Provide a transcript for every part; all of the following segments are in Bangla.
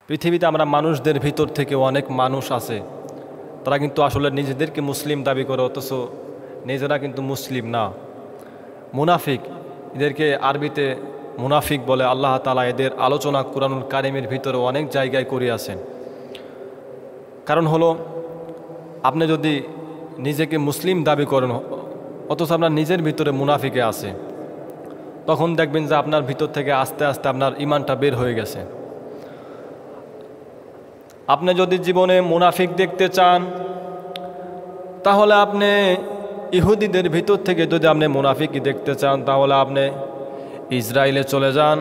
পৃথিবীতে আমরা মানুষদের ভিতর থেকে অনেক মানুষ আছে, তারা কিন্তু আসলে নিজেদেরকে মুসলিম দাবি করে, অথচ নিজেরা কিন্তু মুসলিম না, মুনাফিক। এদেরকে আরবিতে মুনাফিক বলে। আল্লাহ তাআলা এদের আলোচনা কুরআনুল কারীমের ভিতরে অনেক জায়গায় করিয়াছেন। কারণ হলো, আপনি যদি নিজেকে মুসলিম দাবি করেন অথচ আপনার নিজের ভিতরে মুনাফিকে আছে, তখন দেখবেন যে আপনার ভিতর থেকে আস্তে আস্তে আপনার ঈমানটা বের হয়ে গেছে। আপনি যদি জীবনে মুনাফিক দেখতে চান, তাহলে আপনি ইহুদিদের ভিতর থেকে যদি আপনি মুনাফিকই দেখতে চান, তাহলে আপনি ইসরায়েলে চলে যান।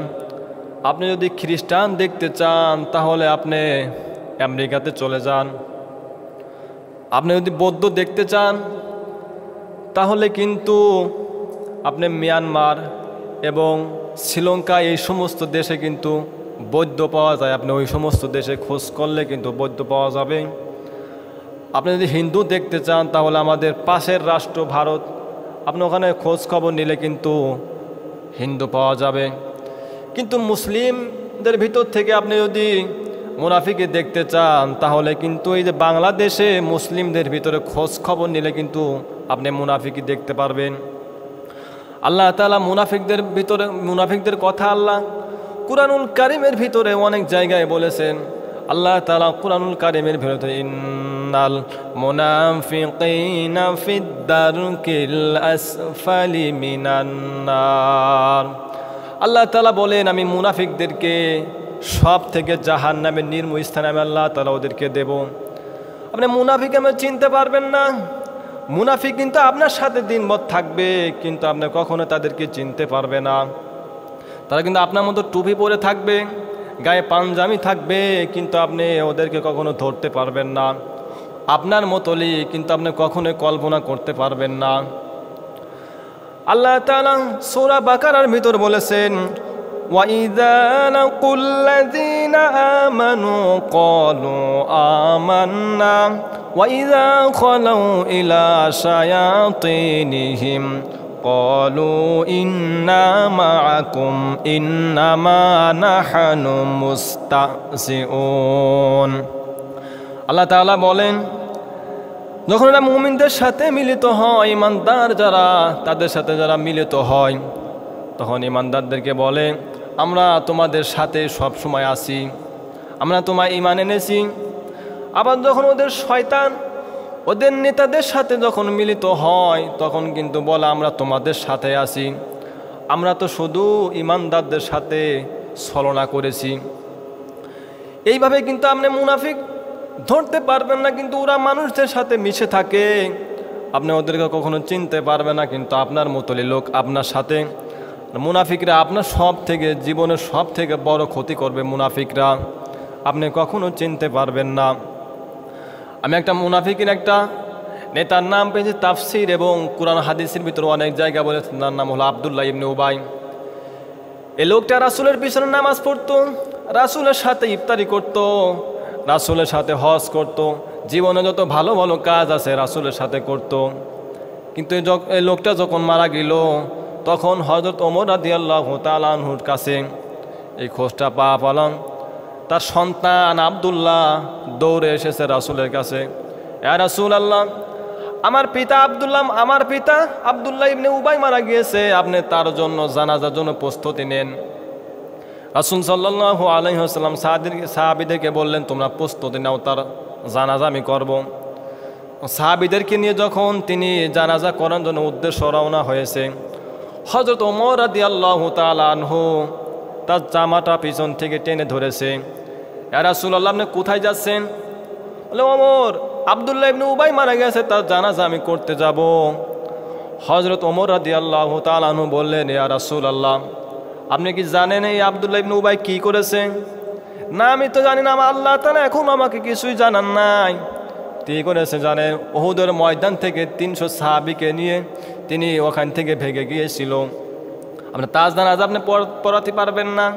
আপনি যদি খ্রিস্টান দেখতে চান, তাহলে আপনি আমেরিকাতে চলে যান। আপনি যদি বৌদ্ধ দেখতে চান, তাহলে কিন্তু আপনি মিয়ানমার এবং শ্রীলঙ্কা এই সমস্ত দেশে কিন্তু বৌদ্ধ পাওয়া যায়। আপনি ওই সমস্ত দেশে খোঁজ করলে কিন্তু বৌদ্ধ পাওয়া যাবে। আপনি যদি হিন্দু দেখতে চান, তাহলে আমাদের পাশের রাষ্ট্র ভারত, আপনি ওখানে খোঁজ খবর নিলে কিন্তু হিন্দু পাওয়া যাবে। কিন্তু মুসলিমদের ভিতর থেকে আপনি যদি মুনাফিকে দেখতে চান, তাহলে কিন্তু এই যে বাংলাদেশে মুসলিমদের ভিতরে খোঁজ খবর নিলে কিন্তু আপনি মুনাফিকই দেখতে পারবেন। আল্লাহ তাআলা মুনাফিকদের কথা আল্লাহ কুরআনুল কারীমের ভিতরে অনেক জায়গায় বলেছেন। আল্লাহ তাআলা কুরআনুল কারীমের ভিতরে ইন্নাল মুনাফিকিনা ফিদ দারকিল আসফালি মিনান নার। আল্লাহ তাআলা বলেন, আমি মুনাফিকদেরকে সব থেকে জাহান্নামের নিম্ন স্থানে আমি আল্লাহ তাআলা ওদেরকে দেব। আপনি মুনাফিক আমি চিনতে পারবেন না। মুনাফিক কিন্তু আপনার সাথে দিনমত থাকবে, কিন্তু আপনি কখনো তাদেরকে চিনতে পারবে না। তারা কিন্তু আপনার মতো টুপি পরে থাকবে, গায়ে পাঞ্জামি থাকবে, কিন্তু আপনি ওদেরকে কখনো ধরতে পারবেন না। আপনার মতোই কিন্তু আপনি কখনোই কল্পনা করতে পারবেন না। আল্লাহ তাআলা সূরা বাকারার ভিতর বলেছেন, وَإِذَا لَقُوا الَّذِينَ آمَنُوا قَالُوا آمَنَّا وَإِذَا خَلَوْا إِلَى شَيَاطِينِهِمْ قَالُوا إِنَّا مَعَكُمْ إِنَّمَا نَحْنُ مُسْتَهْزِئُونَ। আল্লাহ তাআলা বলেন, যখন এরা মুমিনদের সাথে মিলিত হয়, ইমানদার যারা, তাদের সাথে যারা মিলিত হয়, তখন ইমানদারদেরকে বলে, আমরা তোমাদের সাথে সব সময় আছি, আমরা তোমায় ঈমান এনেছি। আবার যখন ওদের শয়তান ওদের নেতাদের সাথে যখন মিলিত হয়, তখন কিন্তু বলে, আমরা তোমাদের সাথে আছি, আমরা তো শুধু ইমানদারদের সাথে ছলনা করেছি। এইভাবে কিন্তু আপনি মুনাফিক ধরতে পারবেন না, কিন্তু ওরা মানুষদের সাথে মিশে থাকে, আপনি ওদেরকে কখনো চিনতে পারবেন না। কিন্তু আপনার মতোই লোক আপনার সাথে, মুনাফিকরা আপনার জীবনের সব থেকে বড় ক্ষতি করবে। মুনাফিকরা আপনি কখনো চিনতে পারবেন না। আমি একটা মুনাফিকের একটা নেতার নাম পেয়েছি তাফসির এবং কুরআন হাদিসের ভিতরে অনেক জায়গা বলেছে। তার নাম হলো আব্দুল্লাহ ইবনে উবাই। এই লোকটা রাসূলের পিছনে নামাজ পড়তো, রাসূলের সাথে ইফতারি করত, রাসূলের সাথে হজ করত, জীবনে যত ভালো ভালো কাজ আছে রাসূলের সাথে করত। কিন্তু এই লোকটা যখন মারা গেল, তখন হযরত ওমর রাদিয়াল্লাহু তাআলা আনহুর কাছে এই খোঁজটা পাওয়া। তার সন্তান আব্দুল্লাহ দৌড়ে এসেছে রাসূলের কাছে, ইয়া রাসূলুল্লাহ, আমার পিতা আব্দুল্লাহ ইবনে উবাই মারা গিয়েছে, আপনি তার জন্য জানাজার জন্য প্রস্তুতি নেন। রাসূল সাল্লাল্লাহু আলাইহি ওয়াসাল্লাম সাহাবীদেরকে বললেন, তোমরা প্রস্তুতি নাও, তার জানাজা আমি করব। সাহাবীদেরকে নিয়ে যখন তিনি জানাজা করার জন্য উদ্দেশ্য রওনা হয়েছে, হযরত ওমর রাদিয়াল্লাহু তাআলা আনহু তার জামাটা পিছন থেকে টেনে ধরেছে। ইয়া রাসূলুল্লাহ, আপনি কোথায় যাচ্ছেন? বলে, ওমর, আব্দুল্লাহ ইবনে উবাই মারা গেছে, তার জানাজা আমি করতে যাব। হযরত ওমর রাদিয়াল্লাহু তাআলা আনহু বললেন, ইয়া রাসূলুল্লাহ, আপনি কি জানেন এই আব্দুল্লাহ ইবনে উবাই কি করেছে? না, আমি তো জানি না, আমার আল্লাহ তাআলা এখন আমাকে কিছুই জানান নাই। কি করেছে জানেন? উহুদের ময়দান থেকে 300 সাহাবীকে নিয়ে তিনি ওখান থেকে ভেগে গিয়েছিল। আপনি তার জানাজা আপনি পড়াতে পারবেন না।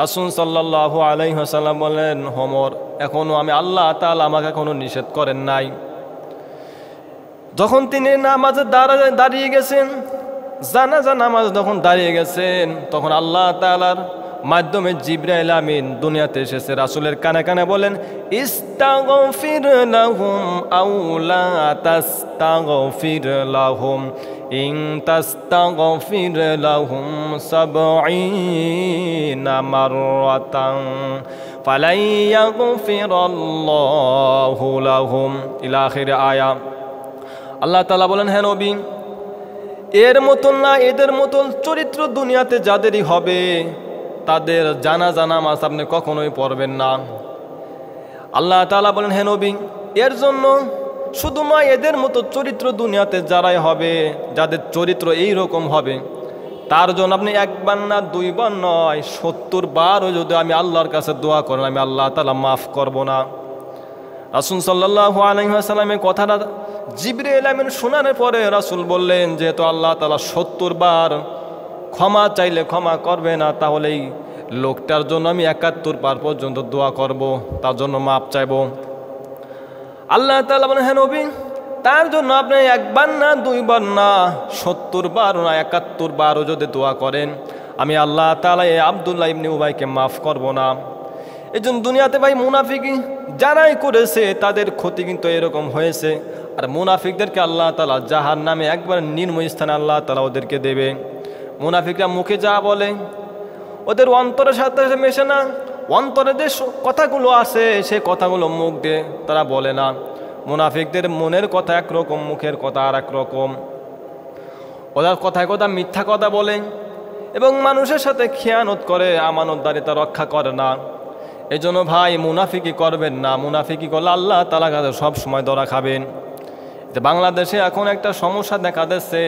রাসূল সাল্লাল্লাহু আলাইহি ওয়াসাল্লাম বললেন, ওমর, এখনো আমি আল্লাহ তাআলা আমাকে এখনো নিষেধ করেন নাই। যখন তিনি নামাজে দাঁড়িয়ে গেছেন, জানাজা নামাজ যখন দাঁড়িয়ে গেছেন, তখন আল্লাহ তাআলার মাধ্যমে জিবরাইল আমিন দুনিয়াতে এসেছে, রাসূলের কানে কানে বলেন ইস্তাগফির লাহুম আও লা তাস্তাগফির লাহুম ইন তাস্তাগফির লাহুম ৭০ মাররাতান ফালাই ইয়াগফিরাল্লাহু লাহুম ইলা আখির আয়া। আল্লাহ তাআলা বলেন, হ্যাঁ নবী, এর মতন না, এদের মতন চরিত্র দুনিয়াতে যাদেরই হবে তাদের জানাজা নামাজ আপনি কখনোই পড়বেন না। আল্লাহ তাআলা বলেন, হ্যাঁ নবী, এর জন্য শুধু নয়, এদের মতো চরিত্র দুনিয়াতে যারাই হবে, যাদের চরিত্র এই রকম হবে, তার জন্য আপনি একবার না দুইবার নয় ৭০ বারও যদি আমি আল্লাহর কাছে দোয়া করেন, আমি আল্লাহ তাআলা মাফ করব না। রাসূল সাল্লাল্লাহু আলাইহি ওয়াসাল্লামের কথাটা জিবরাইল আমিন শোনার পরে রাসূল বললেন, যেহেতু আল্লাহ তাআলা ৭০ বার ক্ষমা চাইলে ক্ষমা করবে না, তাহলে এই লোকটার জন্য আমি ৭১ বার পর্যন্ত দোয়া করব, তার জন্য মাপ চাইব। আল্লাহ তাআলা বলেন, হ্যাঁ নবী, তার জন্য আপনি একবার না দুইবার না ৭০ বার না ৭১ বারও যদি দোয়া করেন, আমি আল্লাহ তাআলা এই আব্দুল্লাহ ইবনে উবাইকে মাফ করব না। এই জন্য দুনিয়াতে ভাই মুনাফিকি যারাই করেছে তাদের ক্ষতি কিন্তু এরকম হয়েছে। আর মুনাফিকদেরকে আল্লাহ তাআলা জাহান্নামে একবার নিম্ন স্থানে আল্লাহ তাআলা ওদেরকে দেবে। মুনাফিকরা মুখে যা বলে ওদের অন্তরের সাথে মেশে না, অন্তরে যে কথাগুলো আছে সেই কথাগুলো মুখ দিয়ে তারা বলে না। মুনাফিকদের মনের কথা একরকম, মুখের কথা আর এক রকম। ওদের কথায় কথা মিথ্যা কথা বলে এবং মানুষের সাথে খেয়ানত করে, আমানতদারিতা রক্ষা করে না। এই জন্য ভাই মুনাফিকি করবেন না। মুনাফিকি করলে আল্লাহ তাআলা কাছে সব সময় ধরা খাবেন। যে বাংলাদেশে এখন একটা সমস্যা দেখা দিচ্ছে,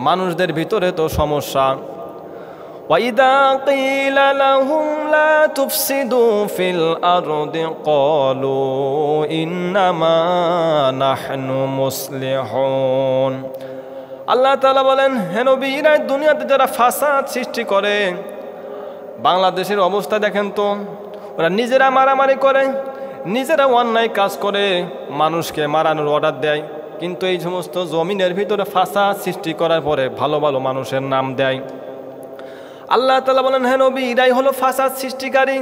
মানুষদের ভিতরে তো সমস্যা। وَإِذَا قِيلَ لَهُمْ لَا تُفْسِدُوا فِي الْأَرْضِ قَالُوا إِنَّمَا نَحْنُ مُصْلِحُونَ। আল্লাহ তাআলা বলেন, হে নবী, এরা দুনিয়াতে যারা ফাসাদ সৃষ্টি করে, বাংলাদেশের অবস্থা দেখেন তো, ওরা নিজেরা মারামারি করে, নিজেরা অন্যায় কাজ করে, মানুষকে মারানোর অর্ডার দেয়, কিন্তু এই সমস্ত জমিনের ভিতরে ফাসাদ সৃষ্টি করার পরে ভালো ভালো মানুষের নাম দেয়। আল্লাহ তাআলা বলেন, হ্যাঁ নবী, এরাই হলো ফাসাদ সৃষ্টিকারী।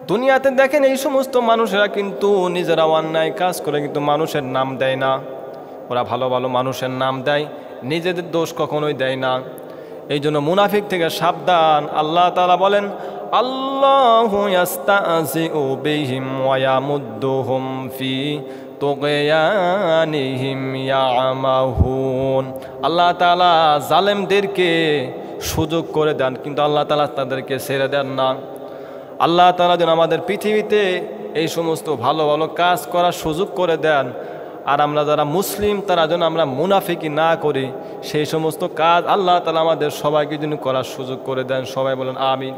দুনিয়াতে দেখেন এই সমস্ত মানুষেরা কিন্তু নিজেরা অন্যায় কাজ করে কিন্তু মানুষের নাম দেয় না, ওরা ভালো ভালো মানুষের নাম দেয়, নিজেদের দোষ কখনোই দেয় না। এই জন্য মুনাফিক থেকে সাবধান। আল্লাহ তাআলা বলেন, আল্লাহু ইয়াস্তাযিউ বিহিম ওয়া ইয়ামুদ্দুহুম ফি তুগয়ানিহিম ইয়ামাহুন। আল্লাহ তাআলা জালেমদেরকে সুযোগ করে দেন, কিন্তু আল্লাহ তাআলা তাদেরকে ছেড়ে দেন না। আল্লাহ তাআলা যেন আমাদের পৃথিবীতে এই সমস্ত ভালো ভালো কাজ করার সুযোগ করে দেন, আর আমরা যারা মুসলিম তারা যেন আমরা মুনাফিকি না করি, সেই সমস্ত কাজ আল্লাহ তাআলা আমাদের সবাইকে যেন করার সুযোগ করে দেন। সবাই বলেন আমিন।